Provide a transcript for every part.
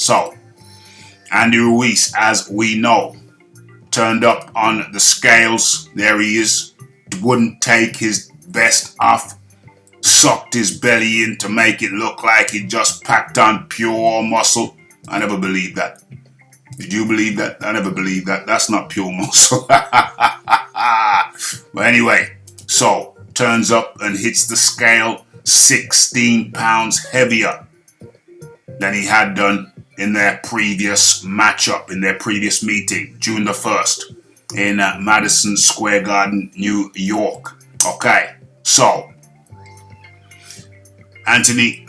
So, Andy Ruiz, as we know, turned up on the scales. There he is. Wouldn't take his vest off. Sucked his belly in to make it look like he just packed on pure muscle. I never believed that. Did you believe that? I never believed that. That's not pure muscle. But anyway, so turns up and hits the scale 16 pounds heavier than he had done in their previous matchup, in their previous meeting, June the 1st, in Madison Square Garden, New York. Okay, so Andy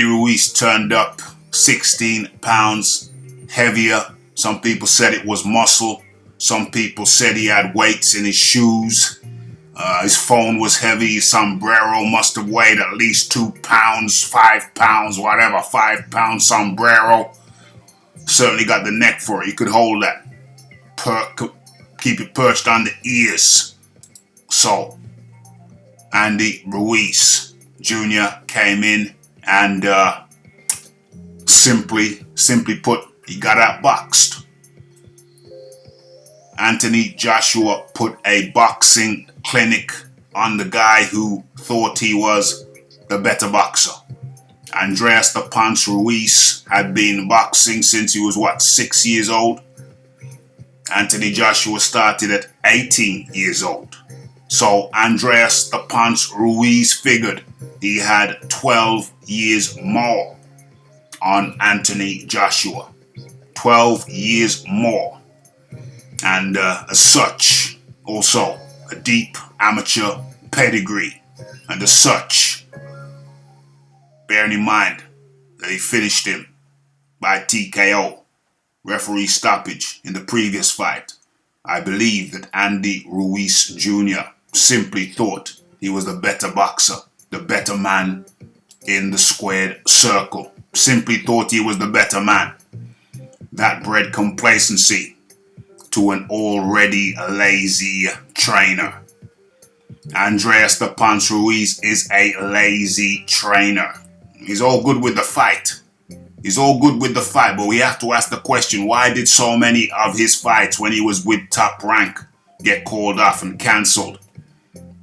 Ruiz turned up 16 pounds heavier. Some people said it was muscle. Some people said he had weights in his shoes. His phone was heavy. His sombrero must have weighed at least 2 pounds, 5 pounds, whatever. 5 pound sombrero. Certainly got the neck for it. He could hold that. Keep it perched on the ears. So, Andy Ruiz Jr. came in and simply put, he got outboxed. Anthony Joshua put a boxing clinic on the guy who thought he was the better boxer. Andreas the Punch Ruiz had been boxing since he was 6 years old. Anthony Joshua started at 18 years old. So Andreas the Punch Ruiz figured he had 12 years more on Anthony Joshua. 12 years more. And as such, also a deep amateur pedigree. And as such, bearing in mind that he finished him by TKO, referee stoppage in the previous fight, I believe that Andy Ruiz Jr. simply thought he was the better boxer, the better man in the squared circle. Simply thought he was the better man. That bred complacency to an already lazy trainer. Andreas the Punch Ruiz is a lazy trainer. He's all good with the fight. He's all good with the fight, but we have to ask the question, why did so many of his fights when he was with Top Rank get called off and cancelled?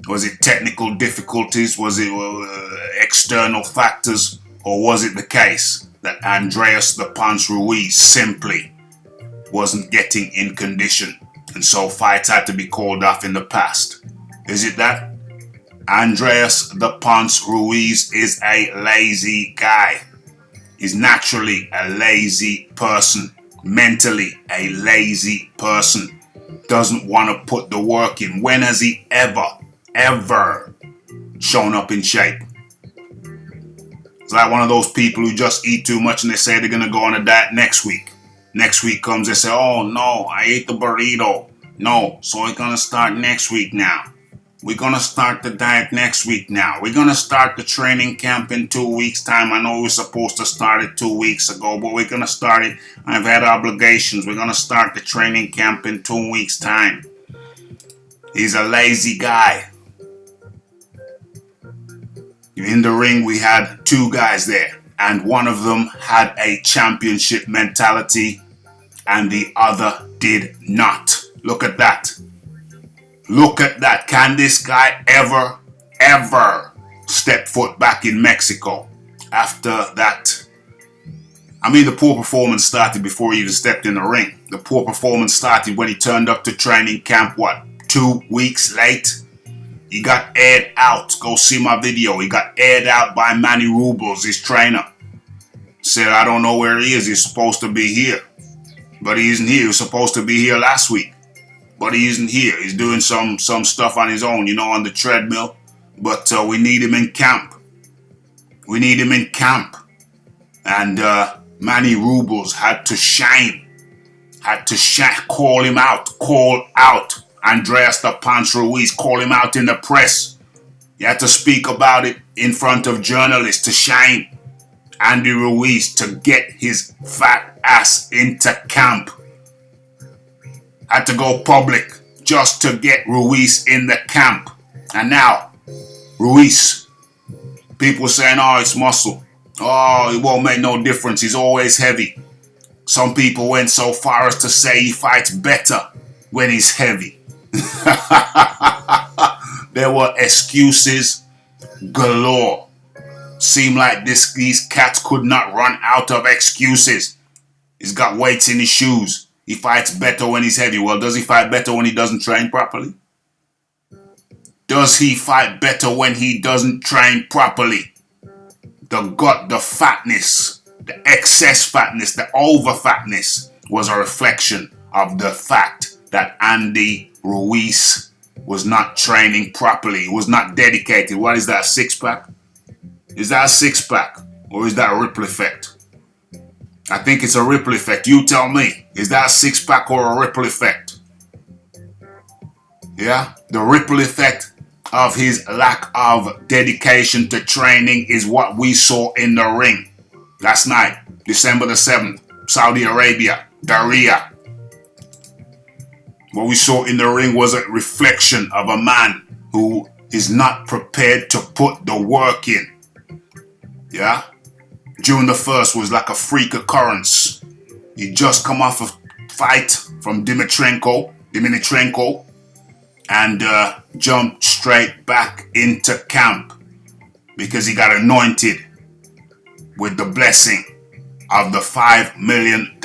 Was it technical difficulties? Was it external factors? Or was it the case that Andreas the Punch Ruiz simply wasn't getting in condition, and so fights had to be called off in the past? Is it that? Andreas the Punch Ruiz is a lazy guy. He's naturally a lazy person. Mentally a lazy person. Doesn't want to put the work in. When has he ever shown up in shape? It's like one of those people who just eat too much and they say they're going to go on a diet next week. Next week comes, they say, oh no, I ate the burrito. No, so we're going to start next week now. We're going to start the diet next week now. We're going to start the training camp in 2 weeks' time. I know we were supposed to start it 2 weeks ago, but we're going to start it. I've had obligations. We're going to start the training camp in 2 weeks' time. He's a lazy guy. In the ring, we had two guys there, and one of them had a championship mentality, and the other did not. Look at that. Look at that. Can this guy ever step foot back in Mexico after that? I mean, the poor performance started before he even stepped in the ring. The poor performance started when he turned up to training camp, 2 weeks late? He got aired out. Go see my video. He got aired out by Manny Rubles, his trainer. Said, I don't know where he is. He's supposed to be here. But he isn't here. He was supposed to be here last week. But he isn't here. He's doing some stuff on his own, on the treadmill. But we need him in camp. We need him in camp. And Manny Rubles had to call him out. Call out Andreas the Punch Ruiz. Call him out in the press. He had to speak about it in front of journalists to shame Andy Ruiz to get his fat ass into camp. Had to go public just to get Ruiz in the camp. And now, Ruiz, people saying, oh, it's muscle. Oh, it won't make no difference. He's always heavy. Some people went so far as to say he fights better when he's heavy. There were excuses galore. Seemed like these cats could not run out of excuses. He's got weights in his shoes. He fights better when he's heavy. Well, does he fight better when he doesn't train properly? Does he fight better when he doesn't train properly? The gut, the fatness, the excess fatness, the over fatness was a reflection of the fact that Andy Ruiz was not training properly. He was not dedicated. What is that, a six-pack? Is that a six-pack or is that a ripple effect? I think it's a ripple effect. You tell me. Is that a six-pack or a ripple effect? Yeah? The ripple effect of his lack of dedication to training is what we saw in the ring last night, December the 7th, Saudi Arabia, Daria. What we saw in the ring was a reflection of a man who is not prepared to put the work in. Yeah? June the 1st was like a freak occurrence. He just come off a fight from Dimitrenko, and jumped straight back into camp because he got anointed with the blessing of the $5 million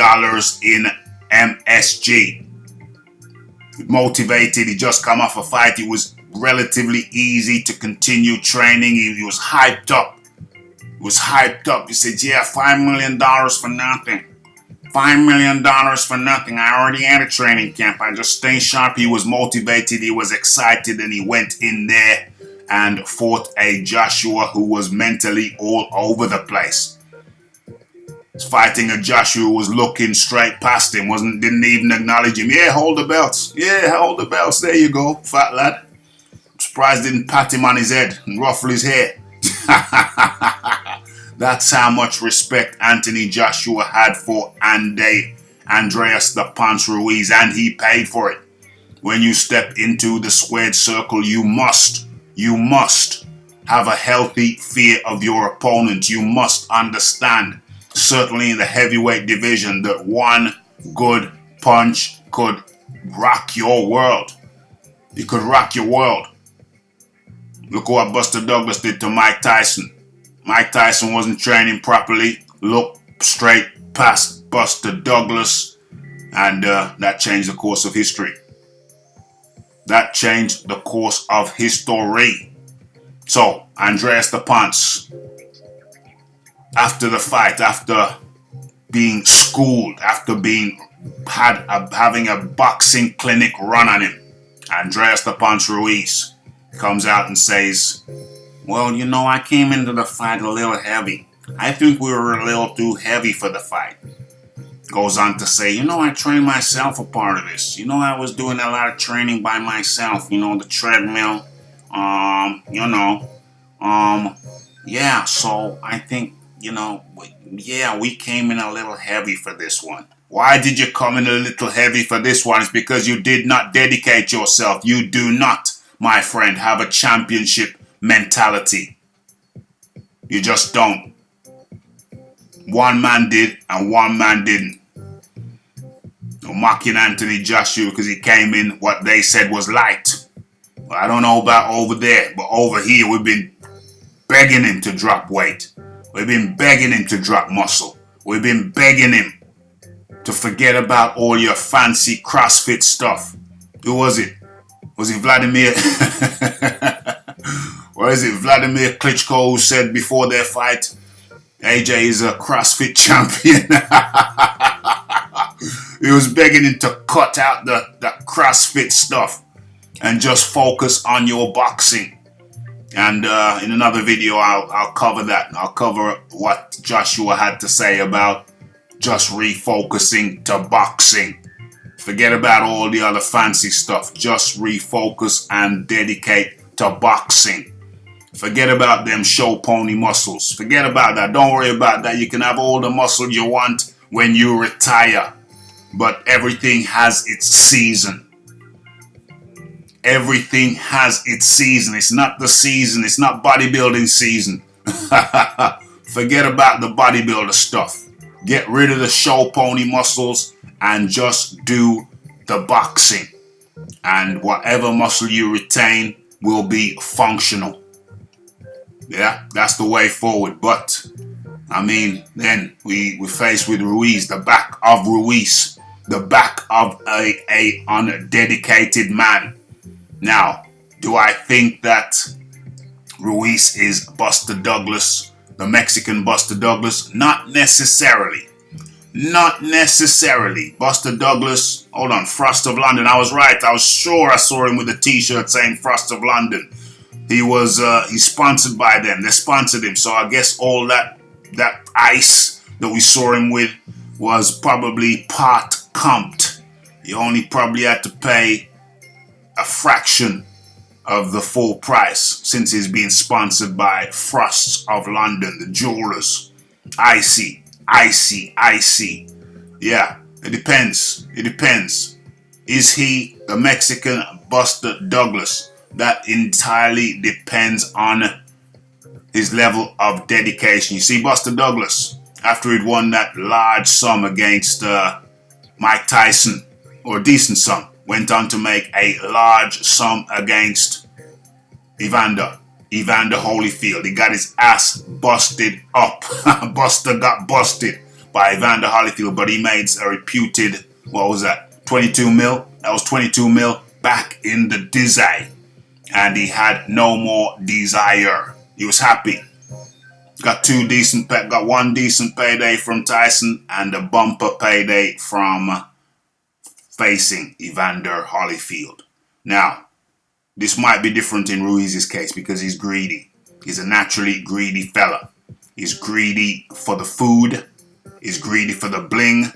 in MSG. Motivated, he just come off a fight. It was relatively easy to continue training. He was hyped up. He said, yeah, $5 million for nothing. $5 million for nothing. I already had a training camp. I just stayed sharp. He was motivated. He was excited. And he went in there and fought a Joshua who was mentally all over the place. He's fighting a Joshua who was looking straight past him. Didn't even acknowledge him. Yeah, hold the belts. Yeah, hold the belts. There you go, fat lad. I'm surprised didn't pat him on his head and ruffle his hair. That's how much respect Anthony Joshua had for Andreas the Punch Ruiz, and he paid for it. When you step into the squared circle, you must have a healthy fear of your opponent. You must understand, certainly in the heavyweight division, that one good punch could rock your world. It could rock your world. Look what Buster Douglas did to Mike Tyson. Mike Tyson wasn't training properly, looked straight past Buster Douglas, and that changed the course of history. That changed the course of history. So, Andreas the Punch, after the fight, after being schooled, after having a boxing clinic run on him, Andreas the Punch Ruiz comes out and says, well, you know, I came into the fight a little heavy. I think we were a little too heavy for the fight. Goes on to say, you know, I trained myself a part of this. You know, I was doing a lot of training by myself. You know, the treadmill. Yeah, so I think, you know, yeah, we came in a little heavy for this one. Why did you come in a little heavy for this one? It's because you did not dedicate yourself. You do not, my friend, have a championship mentality. You just don't. One man did and one man didn't. No mocking Anthony Joshua because he came in what they said was light. Well, I don't know about over there, but over here we've been begging him to drop weight. We've been begging him to drop muscle. We've been begging him to forget about all your fancy CrossFit stuff. Who was it? Was it Vladimir? Or is it Vladimir Klitschko who said before their fight, AJ is a CrossFit champion? He was begging him to cut out the CrossFit stuff and just focus on your boxing. And in another video, I'll cover that. I'll cover what Joshua had to say about just refocusing to boxing. Forget about all the other fancy stuff. Just refocus and dedicate to boxing. Forget about them show pony muscles. Forget about that. Don't worry about that. You can have all the muscle you want when you retire. But everything has its season. Everything has its season. It's not the season. It's not bodybuilding season. Forget about the bodybuilder stuff. Get rid of the show pony muscles and just do the boxing. And whatever muscle you retain will be functional. Yeah, that's the way forward. But, I mean, then we're faced with Ruiz, the back of Ruiz. The back of a undedicated man. Now, do I think that Ruiz is Buster Douglas, the Mexican Buster Douglas? Not necessarily. Not necessarily. Buster Douglas, hold on, Frost of London. I was right. I was sure I saw him with a t-shirt saying Frost of London. He's sponsored by them. They sponsored him. So I guess all that ice that we saw him with was probably part comped. You only probably had to pay a fraction of the full price since he's being sponsored by Frosts of London, the jewelers. Icy. Yeah, it depends. Is he the Mexican Buster Douglas? That entirely depends on his level of dedication. You see, Buster Douglas, after he'd won that large sum against Mike Tyson, or a decent sum, went on to make a large sum against Evander Holyfield. He got his ass busted up. Buster got busted by Evander Holyfield, but he made a reputed, 22 mil? That was 22 mil back in the dizzy. And he had no more desire. He was happy. Got one decent payday from Tyson and a bumper payday from facing Evander Holyfield. Now, this might be different in Ruiz's case because he's greedy. He's a naturally greedy fella. He's greedy for the food. He's greedy for the bling.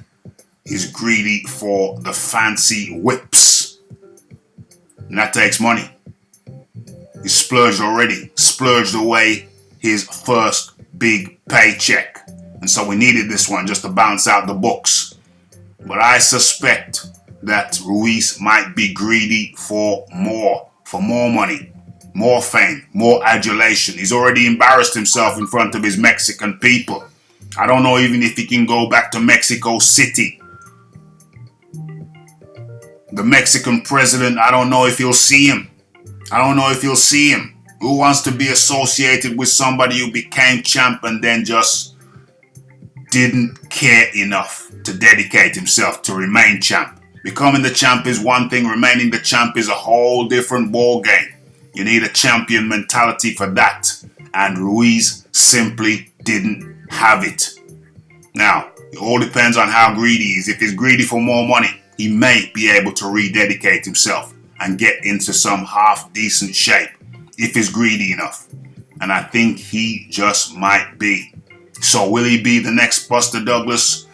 He's greedy for the fancy whips. And that takes money. He splurged already. Splurged away his first big paycheck. And so we needed this one just to bounce out the books. But I suspect that Ruiz might be greedy for more money, more fame, more adulation. He's already embarrassed himself in front of his Mexican people. I don't know even if he can go back to Mexico City. The Mexican president, I don't know if he'll see him. Who wants to be associated with somebody who became champ and then just didn't care enough to dedicate himself to remain champ? Becoming the champ is one thing, remaining the champ is a whole different ball game. You need a champion mentality for that. And Ruiz simply didn't have it. Now, it all depends on how greedy he is. If he's greedy for more money, he may be able to rededicate himself and get into some half-decent shape if he's greedy enough. And I think he just might be. So will he be the next Buster Douglas?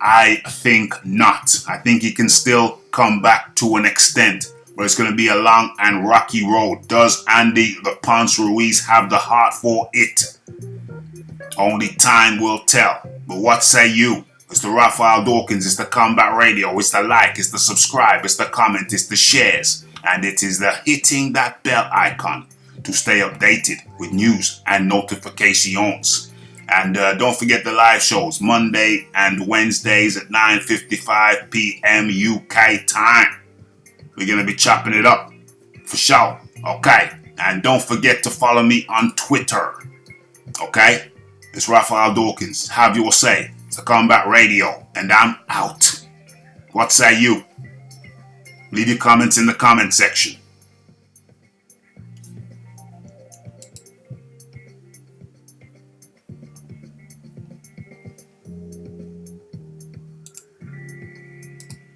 I think not. I think he can still come back to an extent, but it's going to be a long and rocky road. Does Andy the Punch Ruiz have the heart for it? Only time will tell. But what say you? It's the Raphael Dawkins, it's the Combat Radio, it's the like, it's the subscribe, it's the comment, it's the shares, and it is the hitting that bell icon to stay updated with news and notifications. And don't forget the live shows, Monday and Wednesdays at 9:55 p.m. UK time. We're going to be chopping it up, for sure, okay? And don't forget to follow me on Twitter, okay? It's Raphael Dawkins, have your say. It's the Combat Radio, and I'm out. What say you? Leave your comments in the comment section.